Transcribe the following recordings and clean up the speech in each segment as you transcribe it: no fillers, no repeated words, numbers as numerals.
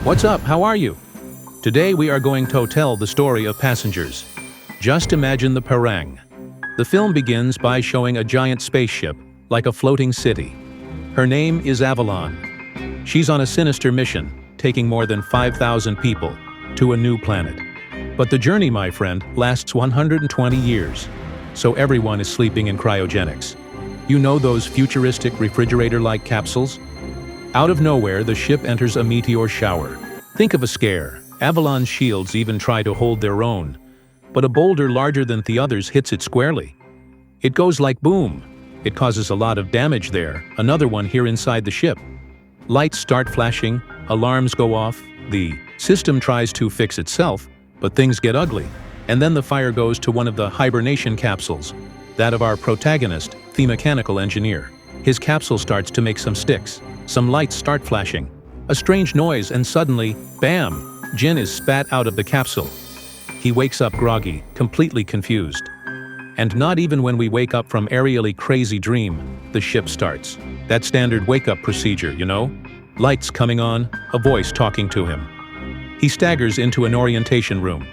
What's up? How are you? Today we are going to tell the story of Passengers. Just imagine the parang. The film begins by showing a giant spaceship, like a floating city. Her name is Avalon. She's on a sinister mission, taking more than 5,000 people to a new planet. But the journey, my friend, lasts 120 years. So everyone is sleeping in cryogenics. You know those futuristic refrigerator-like capsules? Out of nowhere, the ship enters a meteor shower. Think of a scare. Avalon's shields even try to hold their own. But a boulder larger than the others hits it squarely. It goes like boom. It causes a lot of damage there, another one here inside the ship. Lights start flashing, alarms go off, the system tries to fix itself, but things get ugly. And then the fire goes to one of the hibernation capsules, that of our protagonist, the mechanical engineer. His capsule starts to make some sticks. Some lights start flashing. A strange noise, and suddenly, bam! Jin is spat out of the capsule. He wakes up groggy, completely confused. And not even when we wake up from aerially crazy dream, the ship starts. That standard wake-up procedure, you know? Lights coming on, a voice talking to him. He staggers into an orientation room.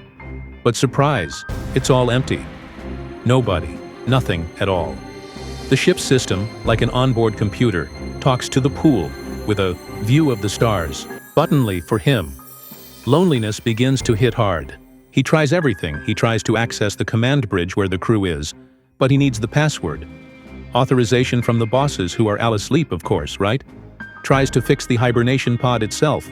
But surprise, it's all empty. Nobody, nothing at all. The ship's system, like an onboard computer, talks to the pool with a view of the stars, buttonly for him. Loneliness begins to hit hard. He tries everything. He tries to access the command bridge where the crew is, but he needs the password. Authorization from the bosses, who are all asleep, of course, right? Tries to fix the hibernation pod itself.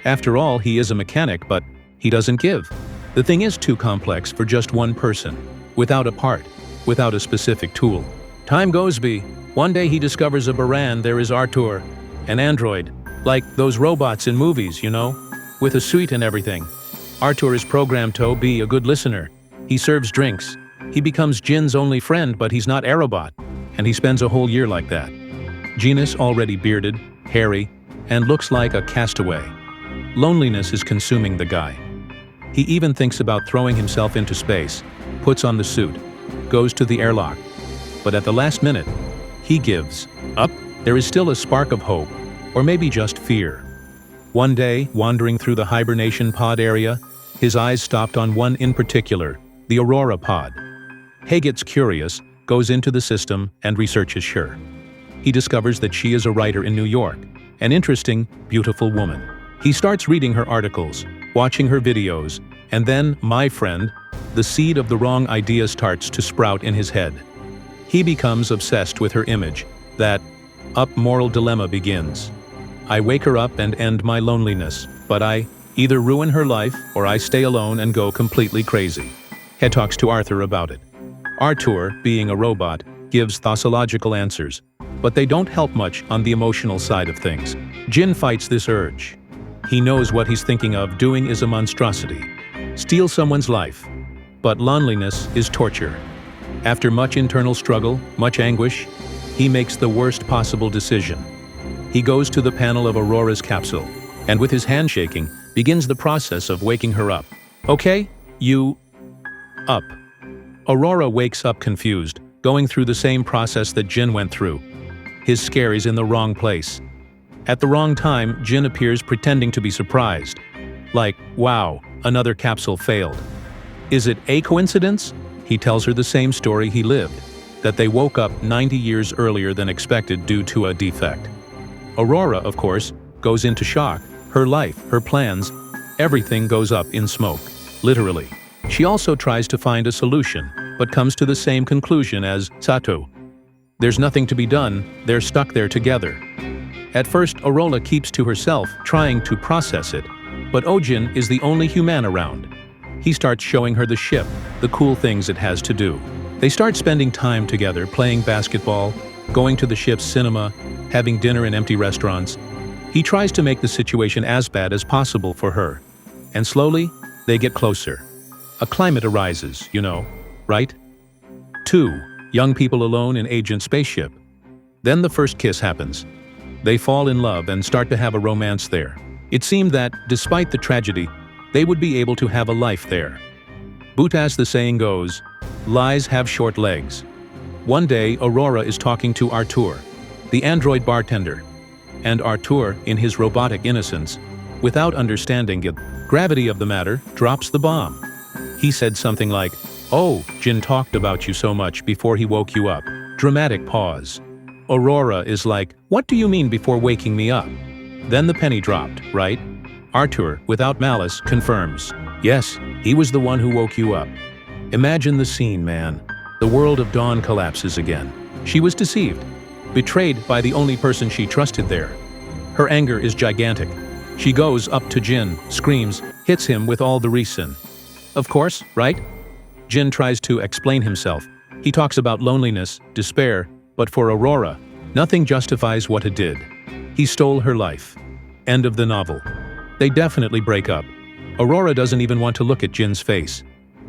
After all, he is a mechanic, but he doesn't give. The thing is too complex for just one person, without a part, without a specific tool. Time goes by. One day he discovers a Baran. There is Artur, an android, like those robots in movies, you know, with a suit and everything. Artur is programmed to be a good listener. He serves drinks. He becomes Jin's only friend, but he's not a robot, and he spends a whole year like that. Jin is already bearded, hairy, and looks like a castaway. Loneliness is consuming the guy. He even thinks about throwing himself into space, puts on the suit, goes to the airlock. But at the last minute, he gives up. There is still a spark of hope, or maybe just fear. One day, wandering through the hibernation pod area, his eyes stopped on one in particular, the Aurora pod. He gets curious, goes into the system, and researches her. He discovers that she is a writer in New York, an interesting, beautiful woman. He starts reading her articles, watching her videos, and then, my friend, the seed of the wrong idea starts to sprout in his head. He becomes obsessed with her image. That moral dilemma begins. I wake her up and end my loneliness, but I either ruin her life or I stay alone and go completely crazy. He talks to Arthur about it. Artur, being a robot, gives thoughtological answers, but they don't help much on the emotional side of things. Jin fights this urge. He knows what he's thinking of doing is a monstrosity. Steal someone's life. But loneliness is torture. After much internal struggle, much anguish, he makes the worst possible decision. He goes to the panel of Aurora's capsule, and with his hand shaking, begins the process of waking her up. Okay, you up. Aurora wakes up confused, going through the same process that Jin went through. His scare is in the wrong place. At the wrong time, Jin appears pretending to be surprised. Like, wow, another capsule failed. Is it a coincidence? He tells her the same story he lived, that they woke up 90 years earlier than expected due to a defect. Aurora, of course, goes into shock. Her life, her plans, everything goes up in smoke, literally. She also tries to find a solution, but comes to the same conclusion as Sato. There's nothing to be done, they're stuck there together. At first, Aurora keeps to herself, trying to process it, but Ojin is the only human around. He starts showing her the ship, the cool things it has to do. They start spending time together, playing basketball, going to the ship's cinema, having dinner in empty restaurants. He tries to make the situation as bad as possible for her. And slowly, they get closer. A climate arises, you know, right? 2. Young people alone in Agent Spaceship. Then the first kiss happens. They fall in love and start to have a romance there. It seemed that, despite the tragedy, they would be able to have a life there. But as the saying goes, lies have short legs. One day, Aurora is talking to Artur, the android bartender, and Artur, in his robotic innocence, Without understanding it, gravity of the matter drops the bomb. He said something like, "Oh, Jin talked about you so much before he woke you up." Dramatic pause. Aurora is like, "What do you mean before waking me up?" Then the penny dropped, right? Arthur, without malice, confirms, "Yes, he was the one who woke you up." Imagine the scene, man. The world of Dawn collapses again. She was deceived, betrayed by the only person she trusted there. Her anger is gigantic. She goes up to Jin, screams, hits him with all the reason. Of course, right? Jin tries to explain himself. He talks about loneliness, despair, but for Aurora, nothing justifies what it did. He stole her life. End of the novel. They definitely break up. Aurora doesn't even want to look at Jin's face.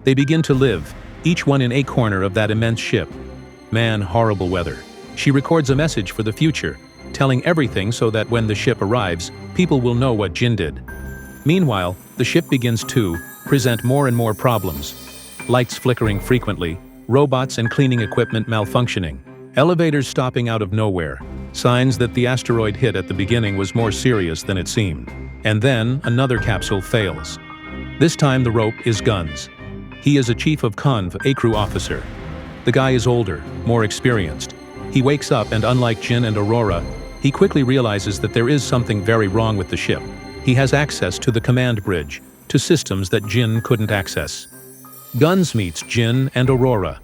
They begin to live, each one in a corner of that immense ship. Man, horrible weather. She records a message for the future, telling everything so that when the ship arrives, people will know what Jin did. Meanwhile, the ship begins to present more and more problems. Lights flickering frequently, robots and cleaning equipment malfunctioning, elevators stopping out of nowhere, signs that the asteroid hit at the beginning was more serious than it seemed. And then, another capsule fails. This time the rope is Guns. He is a chief of Conv, a crew officer. The guy is older, more experienced. He wakes up and unlike Jin and Aurora, he quickly realizes that there is something very wrong with the ship. He has access to the command bridge, to systems that Jin couldn't access. Guns meets Jin and Aurora.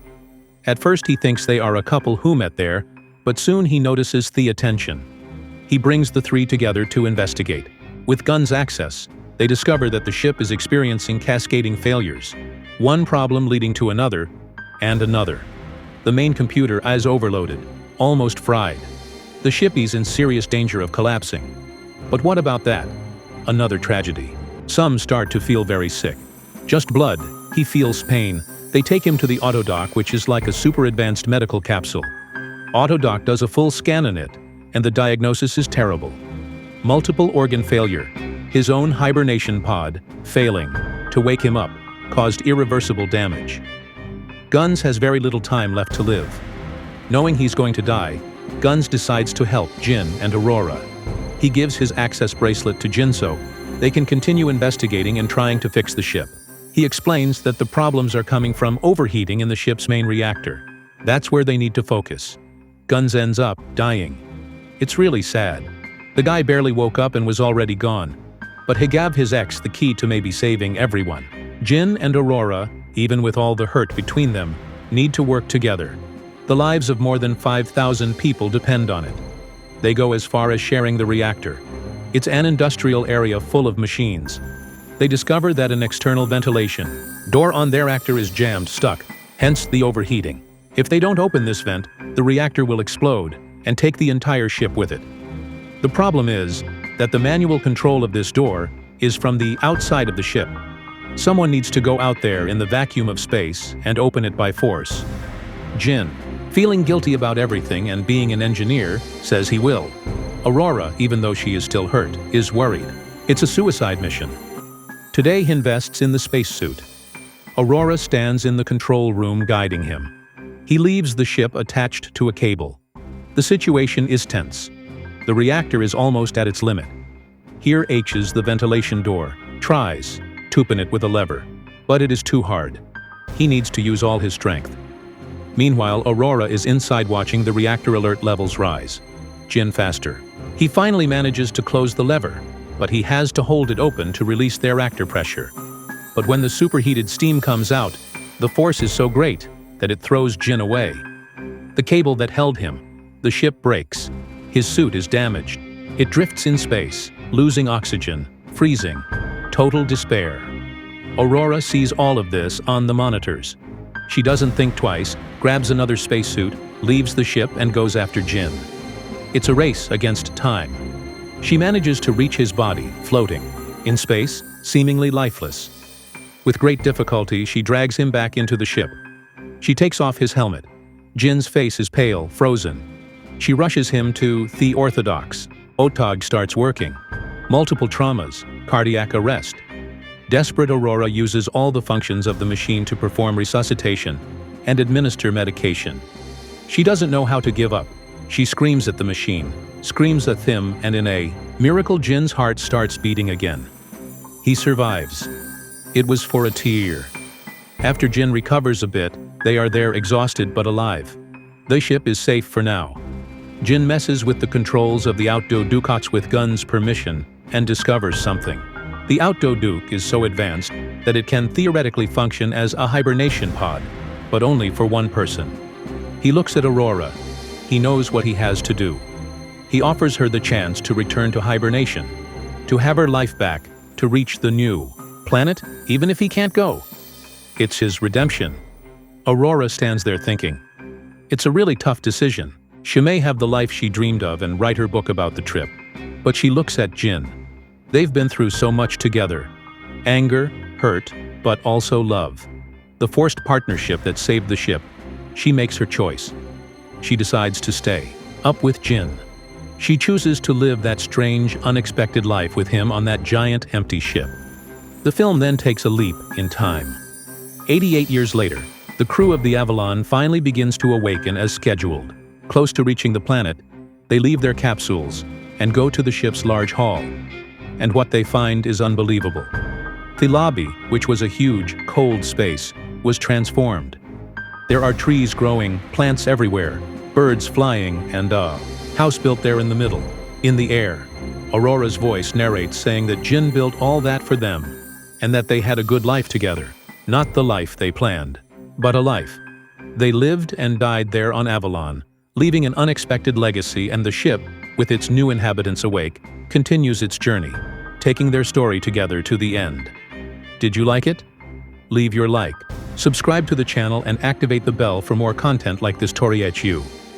At first he thinks they are a couple who met there, but soon he notices the attention. He brings the three together to investigate. With Guns' access, they discover that the ship is experiencing cascading failures. One problem leading to another, and another. The main computer is overloaded, almost fried. The ship is in serious danger of collapsing. But what about that? Another tragedy. Some start to feel very sick. Just blood, he feels pain. They take him to the autodoc, which is like a super advanced medical capsule. Autodoc does a full scan on it, and the diagnosis is terrible. Multiple organ failure. His own hibernation pod, failing to wake him up, caused irreversible damage. Guns has very little time left to live. Knowing he's going to die, Guns decides to help Jin and Aurora. He gives his access bracelet to Jin so they can continue investigating and trying to fix the ship. He explains that the problems are coming from overheating in the ship's main reactor. That's where they need to focus. Guns ends up dying. It's really sad. The guy barely woke up and was already gone. But he gave his ex the key to maybe saving everyone. Jin and Aurora, even with all the hurt between them, need to work together. The lives of more than 5,000 people depend on it. They go as far as sharing the reactor. It's an industrial area full of machines. They discover that an external ventilation door on their reactor is jammed, stuck, hence the overheating. If they don't open this vent, the reactor will explode and take the entire ship with it. The problem is that the manual control of this door is from the outside of the ship. Someone needs to go out there in the vacuum of space and open it by force. Jin, feeling guilty about everything and being an engineer, says he will. Aurora, even though she is still hurt, is worried. It's a suicide mission. Today he invests in the spacesuit. Aurora stands in the control room guiding him. He leaves the ship attached to a cable. The situation is tense. The reactor is almost at its limit. Here H's the ventilation door, tries to open it with a lever, but it is too hard. He needs to use all his strength. Meanwhile, Aurora is inside watching the reactor alert levels rise. Jin faster. He finally manages to close the lever, but he has to hold it open to release their reactor pressure. But when the superheated steam comes out, the force is so great that it throws Jin away. The cable that held him, the ship breaks. His suit is damaged. It drifts in space, losing oxygen, freezing. Total despair. Aurora sees all of this on the monitors. She doesn't think twice, grabs another spacesuit, leaves the ship and goes after Jin. It's a race against time. She manages to reach his body, floating in space, seemingly lifeless. With great difficulty, she drags him back into the ship. She takes off his helmet. Jin's face is pale, frozen. She rushes him to the orthodox. OTOG starts working. Multiple traumas, cardiac arrest. Desperate Aurora uses all the functions of the machine to perform resuscitation and administer medication. She doesn't know how to give up. She screams at the machine, screams a them, and in a miracle Jin's heart starts beating again. He survives. It was for a tear. After Jin recovers a bit, they are there exhausted but alive. The ship is safe for now. Jin messes with the controls of the outdoor Ducots with Gun's permission and discovers something. The outdoor Duke is so advanced that it can theoretically function as a hibernation pod, but only for one person. He looks at Aurora. He knows what he has to do. He offers her the chance to return to hibernation, to have her life back, to reach the new planet, even if he can't go. It's his redemption. Aurora stands there thinking. It's a really tough decision. She may have the life she dreamed of and write her book about the trip. But she looks at Jin. They've been through so much together. Anger, hurt, but also love. The forced partnership that saved the ship. She makes her choice. She decides to stay. Up with Jin. She chooses to live that strange, unexpected life with him on that giant, empty ship. The film then takes a leap in time. 88 years later, the crew of the Avalon finally begins to awaken as scheduled. Close to reaching the planet, they leave their capsules and go to the ship's large hall. And what they find is unbelievable. The lobby, which was a huge, cold space, was transformed. There are trees growing, plants everywhere, birds flying, and a house built there in the middle, in the air. Aurora's voice narrates saying that Jin built all that for them, and that they had a good life together. Not the life they planned, but a life. They lived and died there on Avalon, leaving an unexpected legacy, and the ship, with its new inhabitants awake, continues its journey, taking their story together to the end. Did you like it? Leave your like, subscribe to the channel, and activate the bell for more content like this. Torichu.